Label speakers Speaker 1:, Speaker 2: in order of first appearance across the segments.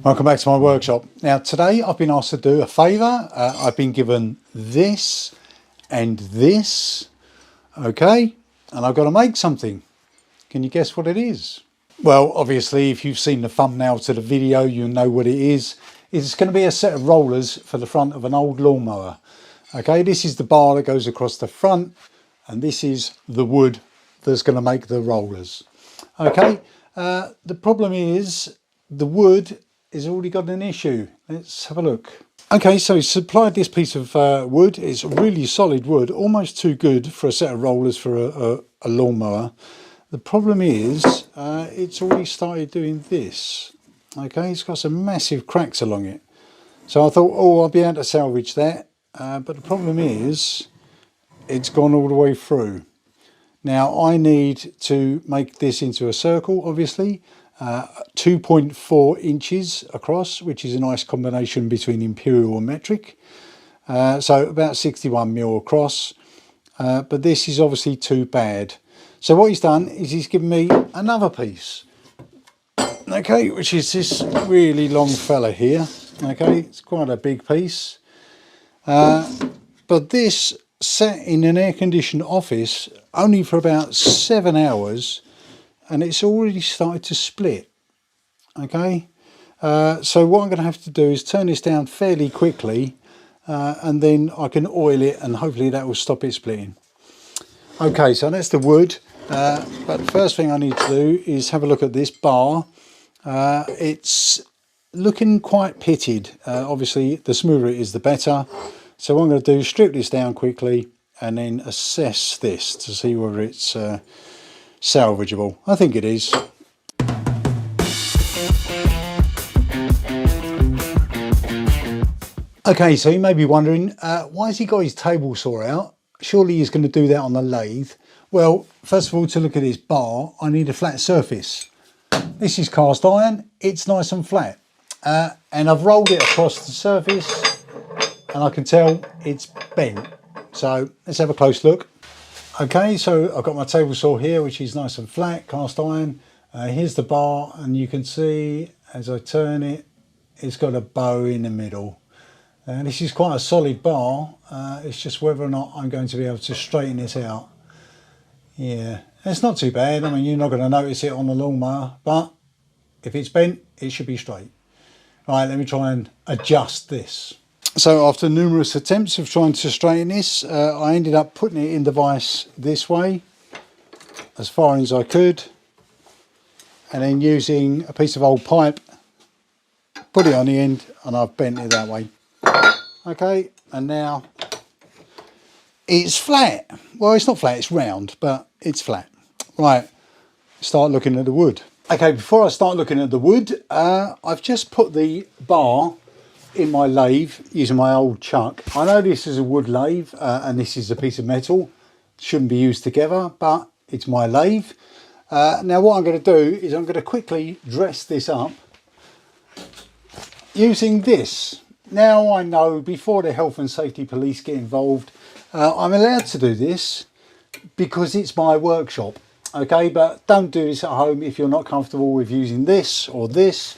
Speaker 1: Welcome back to my workshop. Now today I've been asked to do a favour. I've been given this and this, okay, and I've got to make something. Can you guess what it is? Well, obviously if you've seen the thumbnail to the video you know what it is. It's going to be a set of rollers for the front of an old lawnmower. Okay, this is the bar that goes across the front and this is the wood that's going to make the rollers. Okay, the problem is the wood has already got an issue. Let's have a look. Okay, so he supplied this piece of wood. It's really solid wood, almost too good for a set of rollers for a lawnmower. The problem is it's already started doing this. Okay, it's got some massive cracks along it. So I thought, oh, I'll be able to salvage that. But the problem is it's gone all the way through. Now I need to make this into a circle, obviously. 2.4 inches across, which is a nice combination between imperial and metric. So about 61 mil across. But this is obviously too bad. So what he's done is he's given me another piece. Okay, which is this really long fella here. Okay, it's quite a big piece. But this sat in an air-conditioned office only for about 7 hours. And it's already started to split. Okay, so what I'm going to have to do is turn this down fairly quickly and then I can oil it and hopefully that will stop it splitting. Okay, so that's the wood, but the first thing I need to do is have a look at this bar. It's looking quite pitted. Obviously the smoother it is the better. So what I'm going to do is strip this down quickly and then assess this to see whether it's salvageable. I think it is. Okay, so you may be wondering, why has he got his table saw out? Surely he's going to do that on the lathe. Well, first of all, to look at this bar, I need a flat surface. This is cast iron, it's nice and flat. And I've rolled it across the surface and I can tell it's bent. So let's have a close look. Okay, so I've got my table saw here, which is nice and flat, cast iron. Here's the bar, and you can see as I turn it, it's got a bow in the middle. And this is quite a solid bar. It's just whether or not I'm going to be able to straighten this out. Yeah, it's not too bad. I mean, you're not going to notice it on the lawnmower, but if it's bent, it should be straight. All right, let me try and adjust this. So after numerous attempts of trying to straighten this, I ended up putting it in the vise this way, as far as I could, and then using a piece of old pipe, put it on the end, and I've bent it that way. Okay, and now it's flat. Well, it's not flat, it's round, but it's flat. Right, start looking at the wood. Okay, before I start looking at the wood, I've just put the bar in my lathe using my old chuck. I know this is a wood lathe and this is a piece of metal. Shouldn't be used together, but it's my lathe. Now what I'm going to do is I'm going to quickly dress this up using this. Now I know before the health and safety police get involved, I'm allowed to do this because it's my workshop. Okay, but don't do this at home if you're not comfortable with using this or this.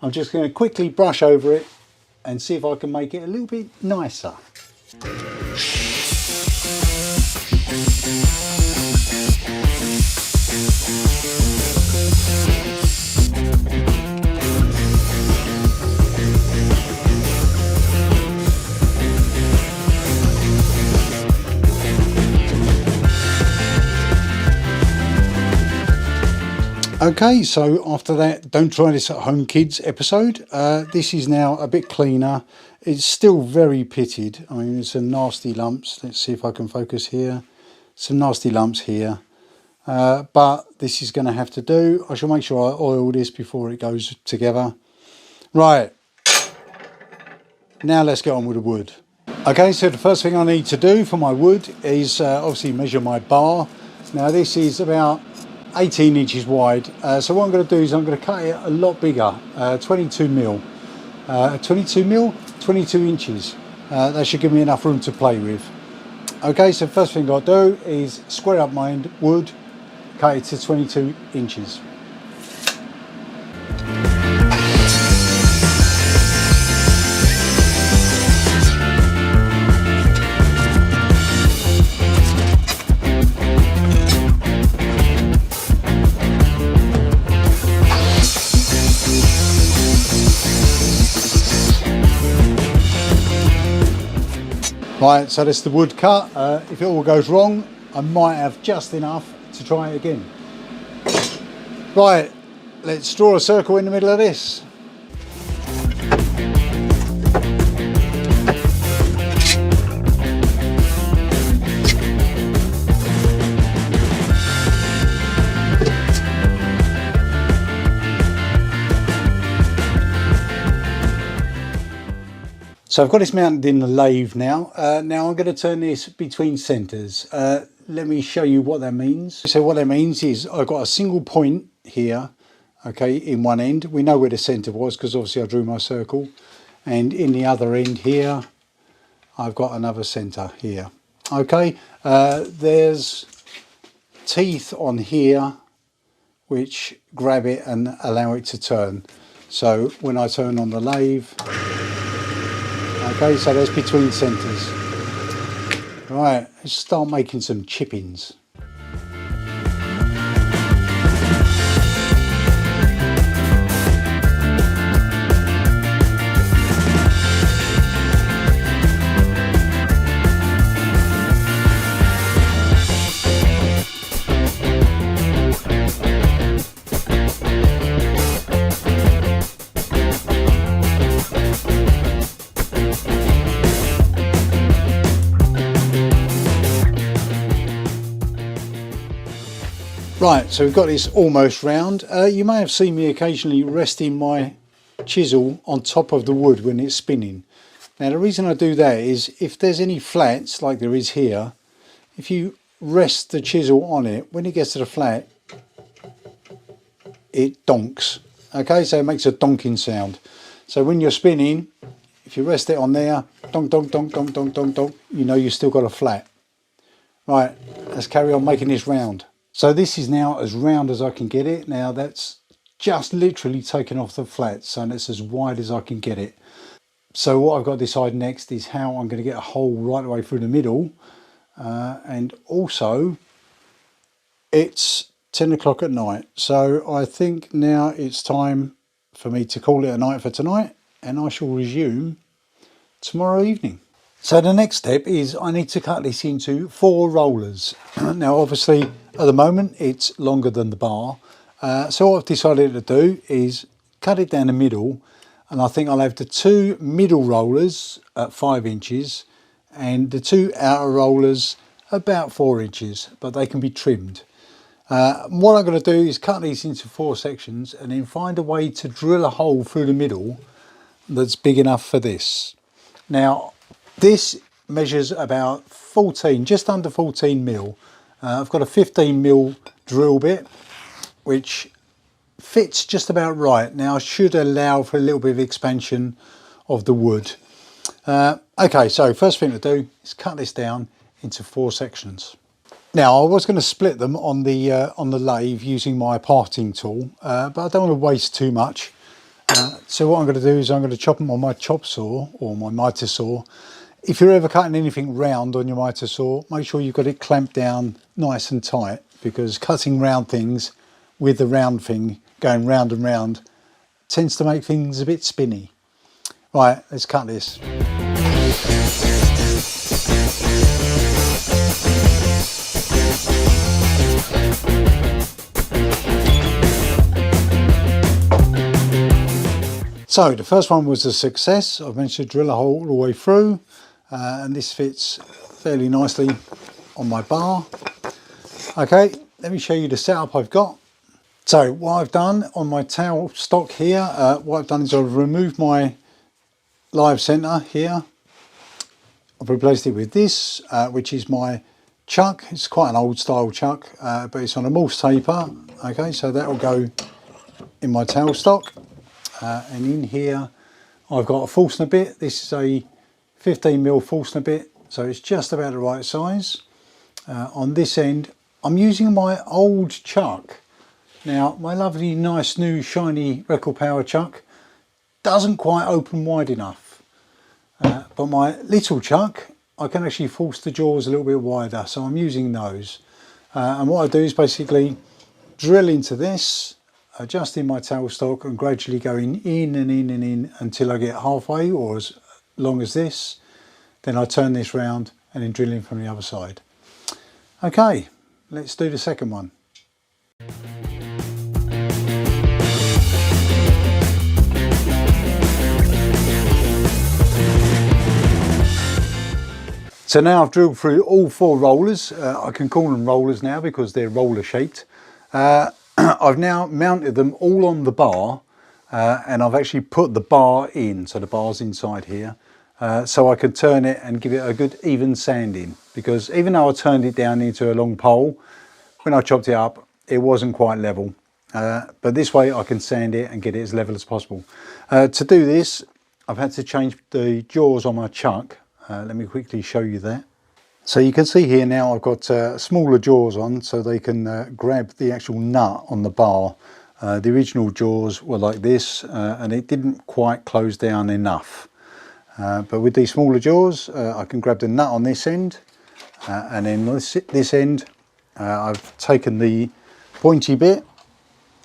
Speaker 1: I'm just going to quickly brush over it and see if I can make it a little bit nicer. Okay, so after that don't try this at home kids episode, this is now a bit cleaner. It's still very pitted. I mean, there's some nasty lumps. Let's see if I can focus here. Some nasty lumps here, but this is going to have to do. I shall make sure I oil this before it goes together. Right, now let's get on with the wood. Okay, so the first thing I need to do for my wood is obviously measure my bar. Now this is about 18 inches wide, so what I'm going to do is I'm going to cut it a lot bigger, 22 mil. 22 mil, 22 inches. That should give me enough room to play with. Okay, so first thing I'll do is square up my wood, cut it to 22 inches. Right, so that's the wood cut. If it all goes wrong, I might have just enough to try it again. Right, let's draw a circle in the middle of this. So I've got this mounted in the lathe now. Now I'm going to turn this between centres. Let me show you what that means. So what that means is I've got a single point here, okay, in one end. We know where the centre was because obviously I drew my circle. And in the other end here, I've got another centre here. Okay, there's teeth on here which grab it and allow it to turn. So when I turn on the lathe, okay, so that's between centres. Right, let's start making some chippings. Right, so we've got this almost round. You may have seen me occasionally resting my chisel on top of the wood when it's spinning. Now the reason I do that is if there's any flats like there is here, if you rest the chisel on it, when it gets to the flat, it donks. Okay, so it makes a donking sound. So when you're spinning, if you rest it on there, donk, donk, donk, donk, donk, donk, donk, you know you've still got a flat. Right, let's carry on making this round. So this is now as round as I can get it. Now that's just literally taken off the flats, so it's as wide as I can get it. So what I've got to decide next is how I'm going to get a hole right away through the middle. And also, it's 10 o'clock at night. So I think now it's time for me to call it a night for tonight, and I shall resume tomorrow evening. So the next step is I need to cut this into 4 rollers. Now obviously at the moment it's longer than the bar. So what I've decided to do is cut it down the middle, and I think I'll have the 2 middle rollers at 5 inches and the 2 outer rollers about 4 inches, but they can be trimmed. What I'm going to do is cut these into 4 sections and then find a way to drill a hole through the middle that's big enough for this. Now this measures about 14, just under 14 mil. I've got a 15 mil drill bit, which fits just about right. Now I should allow for a little bit of expansion of the wood. Okay, so first thing to do is cut this down into 4 sections. Now I was going to split them on the lathe using my parting tool, but I don't want to waste too much. So what I'm going to do is I'm going to chop them on my chop saw or my miter saw. If you're ever cutting anything round on your miter saw, make sure you've got it clamped down nice and tight, because cutting round things with the round thing going round and round tends to make things a bit spinny. Right, let's cut this. So the first one was a success. I've managed to drill a hole all the way through, and this fits fairly nicely on my bar. Okay, let me show you the setup I've got. So what I've done on my tail stock here, what I've done is I've removed my live centre here. I've replaced it with this, which is my chuck. It's quite an old style chuck, but it's on a Morse taper. Okay, so that will go in my tail stock. And in here I've got a Forstner bit. This is a 15 mil Forstner bit, so it's just about the right size. On this end I'm using my old chuck. Now my lovely nice new shiny record power chuck doesn't quite open wide enough, but my little chuck I can actually force the jaws a little bit wider, so I'm using those. And what I do is basically drill into this, adjusting my tailstock and gradually going in and in and in until I get halfway or as long as this. Then I turn this round and then drill in from the other side. Okay, let's do the second one. So now I've drilled through all 4 rollers. I can call them rollers now because they're roller shaped. I've now mounted them all on the bar and I've actually put the bar in, so the bar's inside here, so I can turn it and give it a good even sanding, because even though I turned it down into a long pole, when I chopped it up it wasn't quite level, but this way I can sand it and get it as level as possible. To do this I've had to change the jaws on my chuck. Let me quickly show you that. So you can see here now I've got smaller jaws on so they can grab the actual nut on the bar. The original jaws were like this and it didn't quite close down enough. But with these smaller jaws I can grab the nut on this end and then this end I've taken the pointy bit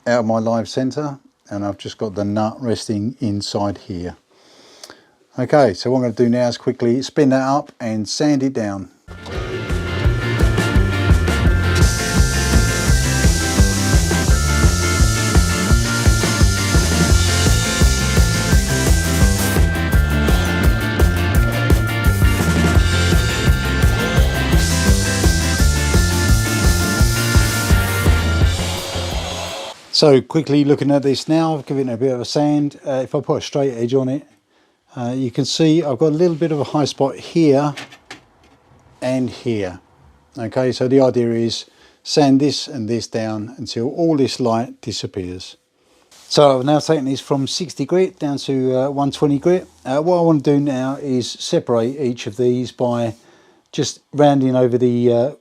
Speaker 1: out of my live centre and I've just got the nut resting inside here. Okay, so what I'm going to do now is quickly spin that up and sand it down. So quickly looking at this now, I've given it a bit of a sand. If I put a straight edge on it, you can see I've got a little bit of a high spot here and here. Okay, so the idea is sand this and this down until all this light disappears. So I've now taken this from 60 grit down to 120 grit. What I want to do now is separate each of these by just rounding over the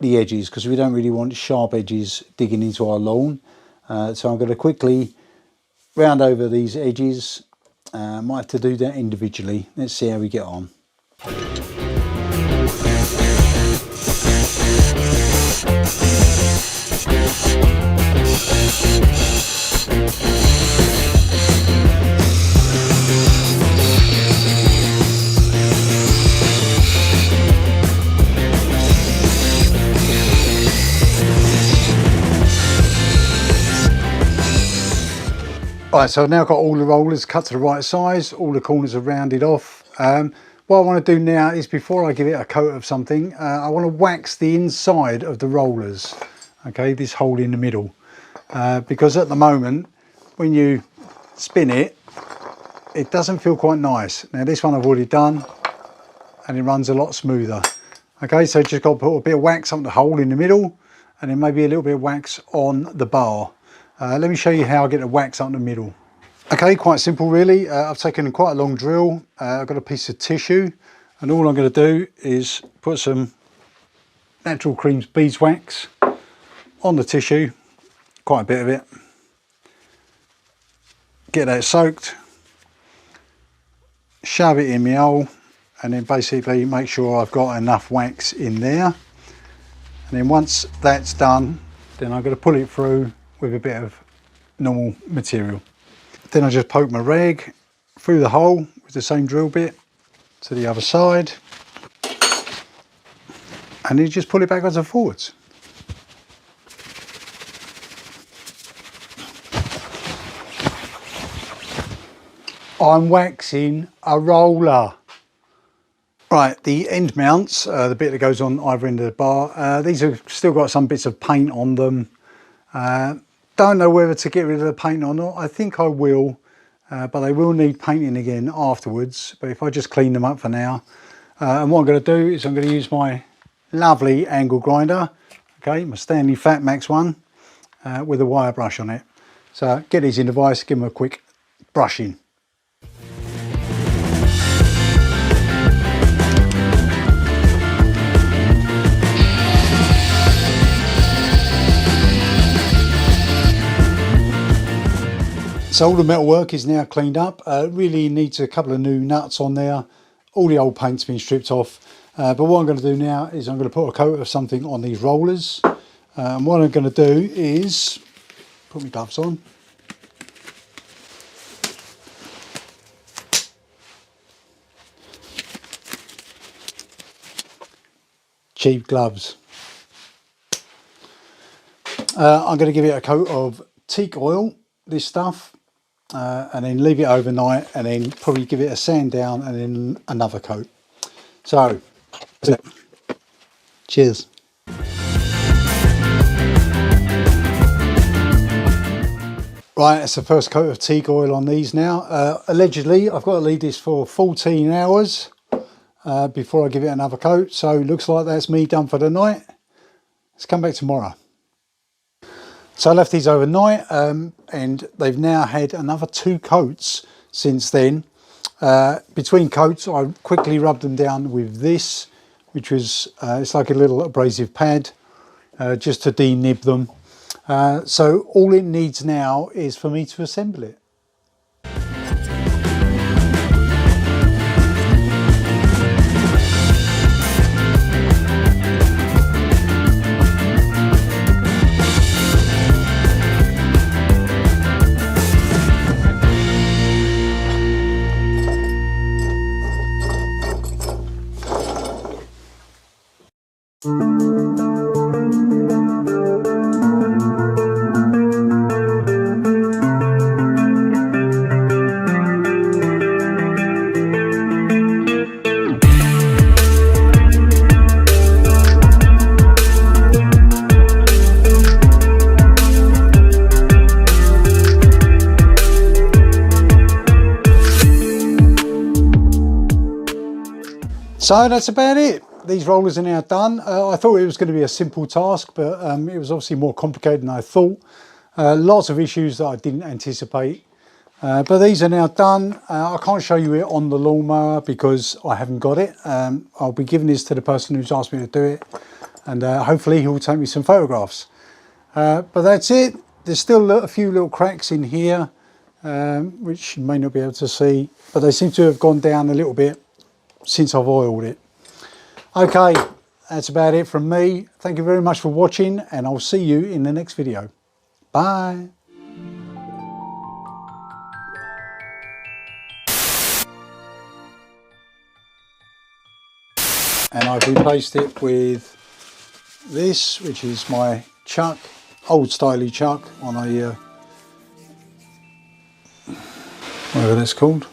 Speaker 1: edges, because we don't really want sharp edges digging into our lawn. So I'm going to quickly round over these edges. Might have to do that individually. Let's see how we get on. Right, so I've now got all the rollers cut to the right size, all the corners are rounded off. What I want to do now is, before I give it a coat of something, I want to wax the inside of the rollers, okay, this hole in the middle, because at the moment when you spin it, it doesn't feel quite nice. Now this one I've already done and it runs a lot smoother. Okay, so just got to put a bit of wax on the hole in the middle and then maybe a little bit of wax on the bar. Let me show you how I get the wax up in the middle. Okay, quite simple really. I've taken quite a long drill. I've got a piece of tissue and all I'm going to do is put some natural creams beeswax on the tissue, quite a bit of it. Get that soaked, shove it in my hole and then basically make sure I've got enough wax in there. And then once that's done, then I'm going to pull it through with a bit of normal material. Then I just poke my rag through the hole with the same drill bit to the other side and then just pull it backwards and forwards. I'm waxing a roller. Right, the end mounts, the bit that goes on either end of the bar, these have still got some bits of paint on them. Don't know whether to get rid of the paint or not. I think I will, but they will need painting again afterwards. But if I just clean them up for now. And what I'm going to do is I'm going to use my lovely angle grinder, okay, my Stanley Fatmax one, with a wire brush on it. So get these in the vise, give them a quick brushing. So all the metal work is now cleaned up. Really needs a couple of new nuts on there. All the old paint's been stripped off. But what I'm going to do now is I'm going to put a coat of something on these rollers. And what I'm going to do is put my gloves on. cheap gloves. I'm going to give it a coat of teak oil, this stuff, and then leave it overnight, and then probably give it a sand down and then another coat. So, cheers. Right, that's the first coat of teak oil on these now. Allegedly, I've got to leave this for 14 hours before I give it another coat. So looks like that's me done for the night. Let's come back tomorrow. So I left these overnight and they've now had another 2 coats since then. Between coats, I quickly rubbed them down with this, which was, it's like a little abrasive pad, just to denib them. So all it needs now is for me to assemble it. So that's about it. These rollers are now done. I thought it was going to be a simple task, but it was obviously more complicated than I thought. Lots of issues that I didn't anticipate. But these are now done. I can't show you it on the lawnmower because I haven't got it. I'll be giving this to the person who's asked me to do it, and hopefully he will take me some photographs. But that's it. There's still a few little cracks in here, which you may not be able to see, but they seem to have gone down a little bit since I've oiled it. Okay, that's about it from me. Thank you very much for watching, and I'll see you in the next video. Bye. And I've replaced it with this, which is my chuck, old styly chuck on a whatever that's called.